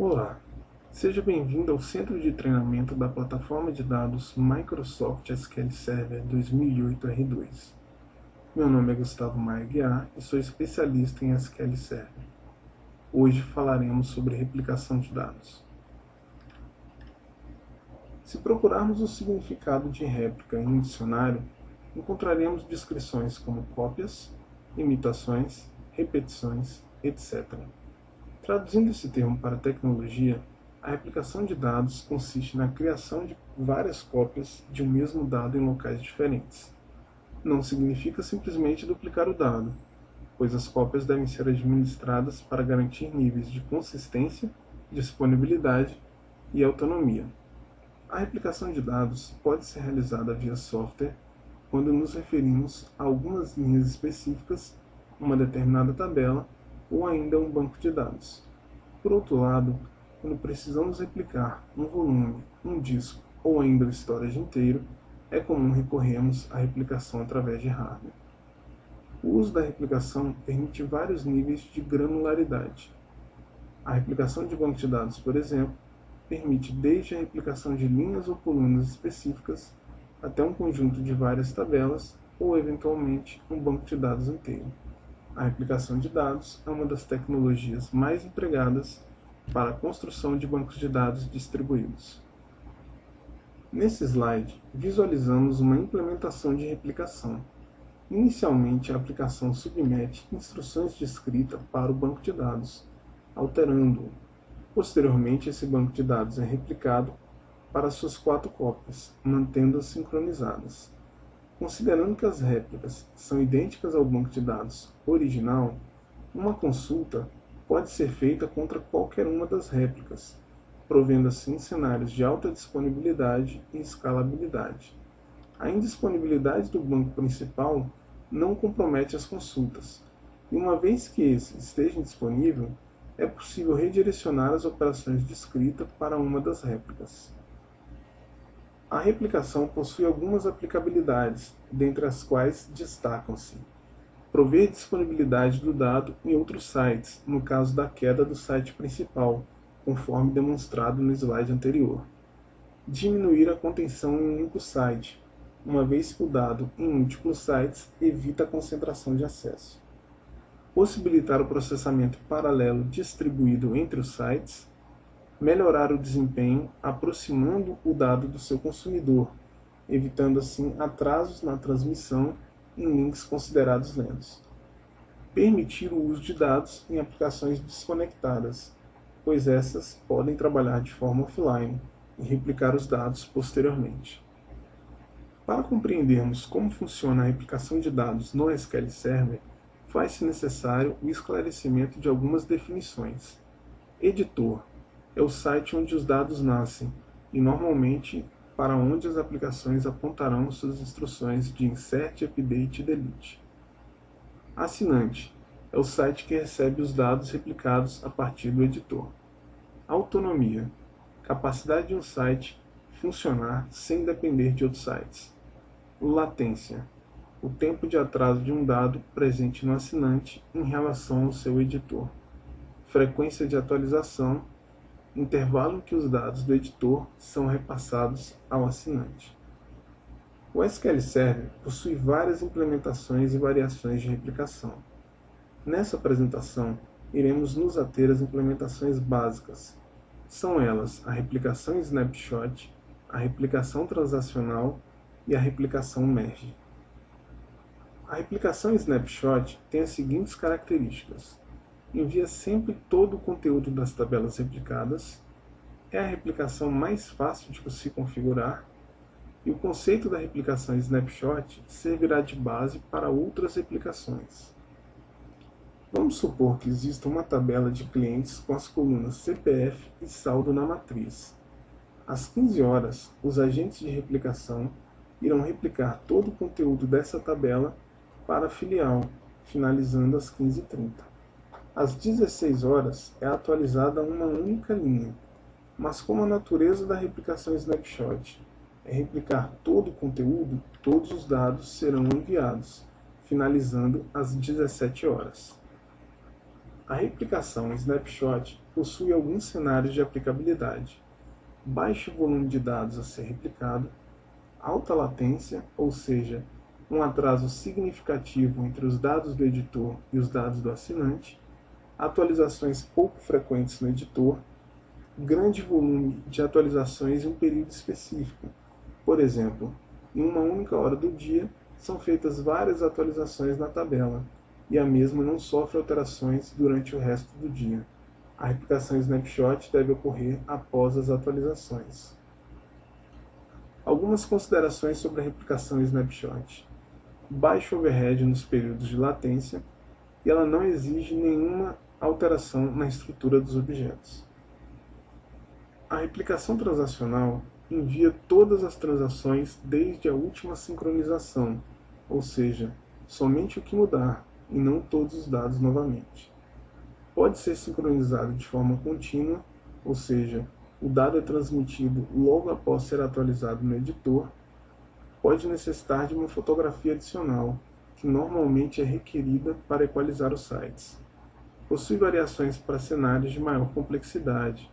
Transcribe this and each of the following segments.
Olá, seja bem-vindo ao Centro de Treinamento da Plataforma de Dados Microsoft SQL Server 2008 R2. Meu nome é Gustavo Maia Guiar e sou especialista em SQL Server. Hoje falaremos sobre replicação de dados. Se procurarmos o significado de réplica em um dicionário, encontraremos descrições como cópias, imitações, repetições, etc. Traduzindo esse termo para a tecnologia, a replicação de dados consiste na criação de várias cópias de um mesmo dado em locais diferentes. Não significa simplesmente duplicar o dado, pois as cópias devem ser administradas para garantir níveis de consistência, disponibilidade e autonomia. A replicação de dados pode ser realizada via software quando nos referimos a algumas linhas específicas, uma determinada tabela ou ainda um banco de dados. Por outro lado, quando precisamos replicar um volume, um disco ou ainda o storage inteiro, é comum recorrermos à replicação através de hardware. O uso da replicação permite vários níveis de granularidade. A replicação de banco de dados, por exemplo, permite desde a replicação de linhas ou colunas específicas até um conjunto de várias tabelas ou, eventualmente, um banco de dados inteiro. A replicação de dados é uma das tecnologias mais empregadas para a construção de bancos de dados distribuídos. Nesse slide, visualizamos uma implementação de replicação. Inicialmente, a aplicação submete instruções de escrita para o banco de dados, alterando-o. Posteriormente, esse banco de dados é replicado para suas 4 cópias, mantendo-as sincronizadas. Considerando que as réplicas são idênticas ao banco de dados original, uma consulta pode ser feita contra qualquer uma das réplicas, provendo assim cenários de alta disponibilidade e escalabilidade. A indisponibilidade do banco principal não compromete as consultas, e uma vez que esse esteja indisponível, é possível redirecionar as operações de escrita para uma das réplicas. A replicação possui algumas aplicabilidades, dentre as quais destacam-se: prover disponibilidade do dado em outros sites, no caso da queda do site principal, conforme demonstrado no slide anterior. Diminuir a contenção em um único site, uma vez que o dado em múltiplos sites evita a concentração de acesso. Possibilitar o processamento paralelo distribuído entre os sites. Melhorar o desempenho aproximando o dado do seu consumidor, evitando assim atrasos na transmissão em links considerados lentos. Permitir o uso de dados em aplicações desconectadas, pois essas podem trabalhar de forma offline e replicar os dados posteriormente. Para compreendermos como funciona a replicação de dados no SQL Server, faz-se necessário o esclarecimento de algumas definições. Editor é o site onde os dados nascem e, normalmente, para onde as aplicações apontarão suas instruções de insert, update e delete. Assinante é o site que recebe os dados replicados a partir do editor. Autonomia, capacidade de um site funcionar sem depender de outros sites. Latência, o tempo de atraso de um dado presente no assinante em relação ao seu editor. Frequência de atualização, intervalo em que os dados do editor são repassados ao assinante. O SQL Server possui várias implementações e variações de replicação. Nessa apresentação, iremos nos ater às implementações básicas. São elas a replicação snapshot, a replicação transacional e a replicação merge. A replicação snapshot tem as seguintes características: envia sempre todo o conteúdo das tabelas replicadas, é a replicação mais fácil de se configurar, e o conceito da replicação snapshot servirá de base para outras replicações. Vamos supor que exista uma tabela de clientes com as colunas CPF e saldo na matriz. Às 15 horas, os agentes de replicação irão replicar todo o conteúdo dessa tabela para a filial, finalizando às 15h30. Às 16 horas é atualizada uma única linha, mas como a natureza da replicação snapshot é replicar todo o conteúdo, todos os dados serão enviados, finalizando às 17 horas. A replicação snapshot possui alguns cenários de aplicabilidade: baixo volume de dados a ser replicado, alta latência, ou seja, um atraso significativo entre os dados do editor e os dados do assinante, atualizações pouco frequentes no editor, grande volume de atualizações em um período específico. Por exemplo, em uma única hora do dia, são feitas várias atualizações na tabela, e a mesma não sofre alterações durante o resto do dia. A replicação snapshot deve ocorrer após as atualizações. Algumas considerações sobre a replicação snapshot: baixo overhead nos períodos de latência, e ela não exige nenhuma alteração na estrutura dos objetos. A replicação transacional envia todas as transações desde a última sincronização, ou seja, somente o que mudar, e não todos os dados novamente. Pode ser sincronizado de forma contínua, ou seja, o dado é transmitido logo após ser atualizado no editor. Pode necessitar de uma fotografia adicional, que normalmente é requerida para equalizar os sites. Possui variações para cenários de maior complexidade,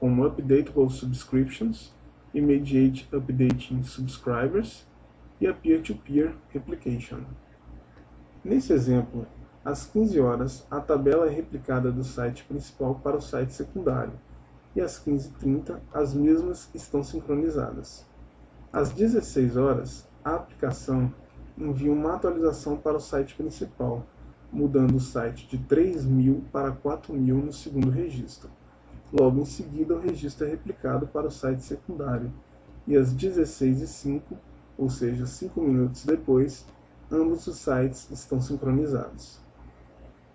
como Updatable Subscriptions, Immediate Updating Subscribers e a Peer-to-Peer Replication. Nesse exemplo, às 15 horas, a tabela é replicada do site principal para o site secundário, e às 15h30 as mesmas estão sincronizadas. Às 16 horas, a aplicação envia uma atualização para o site principal, mudando o site de 3.000 para 4.000 no segundo registro. Logo em seguida, o registro é replicado para o site secundário, e às 16h05, ou seja, 5 minutos depois, ambos os sites estão sincronizados.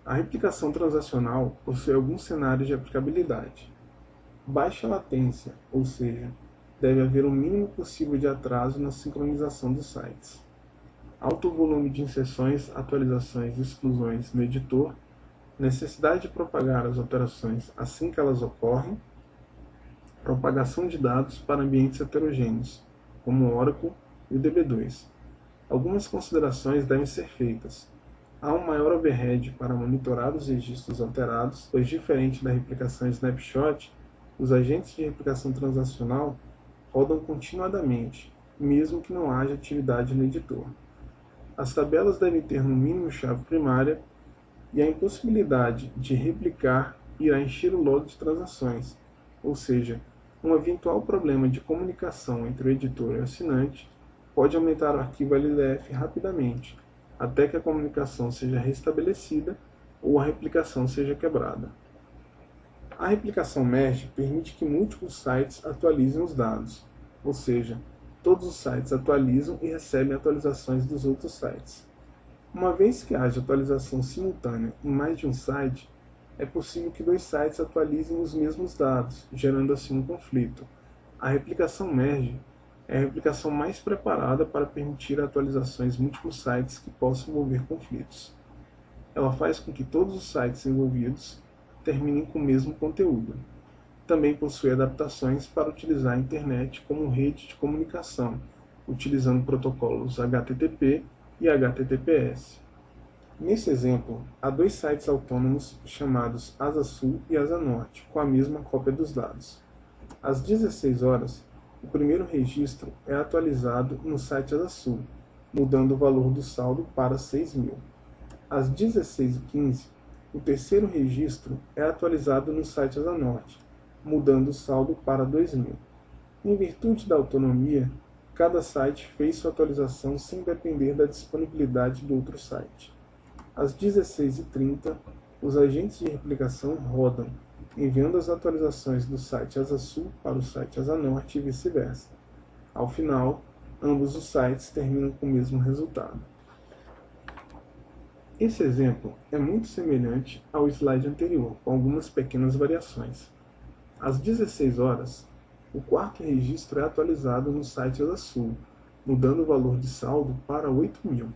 A replicação transacional possui alguns cenários de aplicabilidade: baixa latência, ou seja, deve haver o mínimo possível de atraso na sincronização dos sites; alto volume de inserções, atualizações e exclusões no editor, necessidade de propagar as alterações assim que elas ocorrem, propagação de dados para ambientes heterogêneos, como o Oracle e o DB2. Algumas considerações devem ser feitas. Há um maior overhead para monitorar os registros alterados, pois, diferente da replicação snapshot, os agentes de replicação transacional rodam continuadamente, mesmo que não haja atividade no editor. As tabelas devem ter no mínimo chave primária, e a impossibilidade de replicar irá encher o log de transações, ou seja, um eventual problema de comunicação entre o editor e o assinante pode aumentar o arquivo LDF rapidamente, até que a comunicação seja restabelecida ou a replicação seja quebrada. A replicação merge permite que múltiplos sites atualizem os dados, ou seja, todos os sites atualizam e recebem atualizações dos outros sites. Uma vez que haja atualização simultânea em mais de um site, é possível que dois sites atualizem os mesmos dados, gerando assim um conflito. A replicação merge é a replicação mais preparada para permitir atualizações em múltiplos sites que possam envolver conflitos. Ela faz com que todos os sites envolvidos terminem com o mesmo conteúdo. Também possui adaptações para utilizar a internet como rede de comunicação, utilizando protocolos HTTP e HTTPS. Nesse exemplo, há dois sites autônomos chamados Asa Sul e Asa Norte, com a mesma cópia dos dados. Às 16 horas, o primeiro registro é atualizado no site Asa Sul, mudando o valor do saldo para 6.000. Às 16h15, o terceiro registro é atualizado no site Asa Norte, mudando o saldo para 2.000. Em virtude da autonomia, cada site fez sua atualização sem depender da disponibilidade do outro site. Às 16h30, os agentes de replicação rodam, enviando as atualizações do site Asa Sul para o site Asa Norte e vice-versa. Ao final, ambos os sites terminam com o mesmo resultado. Esse exemplo é muito semelhante ao slide anterior, com algumas pequenas variações. Às 16 horas, o quarto registro é atualizado no site Asa Sul, mudando o valor de saldo para 8.000.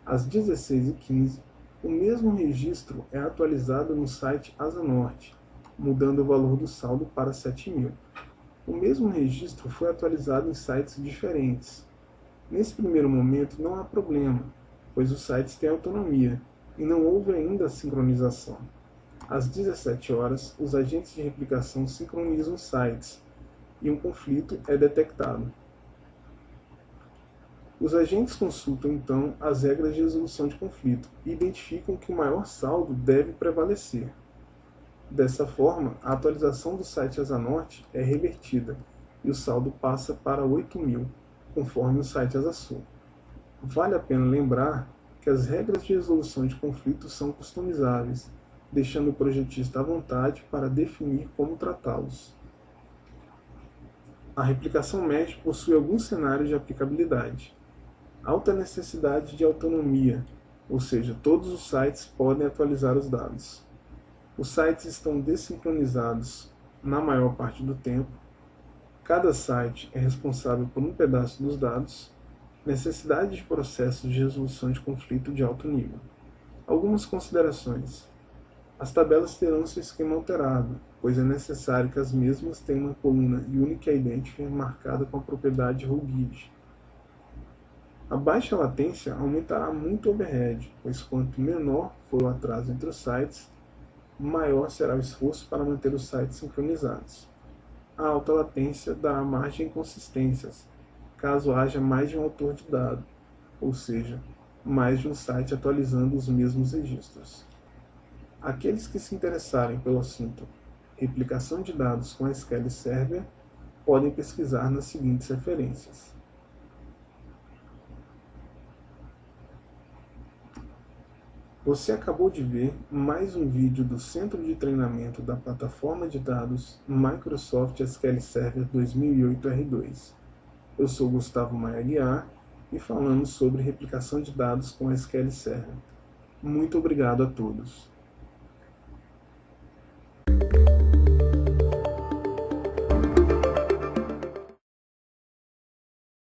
Às 16h15, o mesmo registro é atualizado no site Asa Norte, mudando o valor do saldo para 7.000. O mesmo registro foi atualizado em sites diferentes. Nesse primeiro momento não há problema, pois os sites têm autonomia e não houve ainda a sincronização. Às 17 horas, os agentes de replicação sincronizam os sites e um conflito é detectado. Os agentes consultam então as regras de resolução de conflito e identificam que o maior saldo deve prevalecer. Dessa forma, a atualização do site Asa Norte é revertida e o saldo passa para 8.000, conforme o site Asa Sul. Vale a pena lembrar que as regras de resolução de conflitos são customizáveis, deixando o projetista à vontade para definir como tratá-los. A replicação mesh possui alguns cenários de aplicabilidade. Alta necessidade de autonomia, ou seja, todos os sites podem atualizar os dados. Os sites estão desincronizados na maior parte do tempo. Cada site é responsável por um pedaço dos dados. Necessidade de processos de resolução de conflito de alto nível. Algumas considerações. As tabelas terão seu esquema alterado, pois é necessário que as mesmas tenham uma coluna Unique Identifier marcada com a propriedade RuGID. A baixa latência aumentará muito o overhead, pois quanto menor for o atraso entre os sites, maior será o esforço para manter os sites sincronizados. A alta latência dará margem a inconsistências, caso haja mais de um autor de dado, ou seja, mais de um site atualizando os mesmos registros. Aqueles que se interessarem pelo assunto replicação de dados com SQL Server podem pesquisar nas seguintes referências. Você acabou de ver mais um vídeo do Centro de Treinamento da Plataforma de Dados Microsoft SQL Server 2008 R2. Eu sou Gustavo Maia Guiar e falamos sobre replicação de dados com SQL Server. Muito obrigado a todos.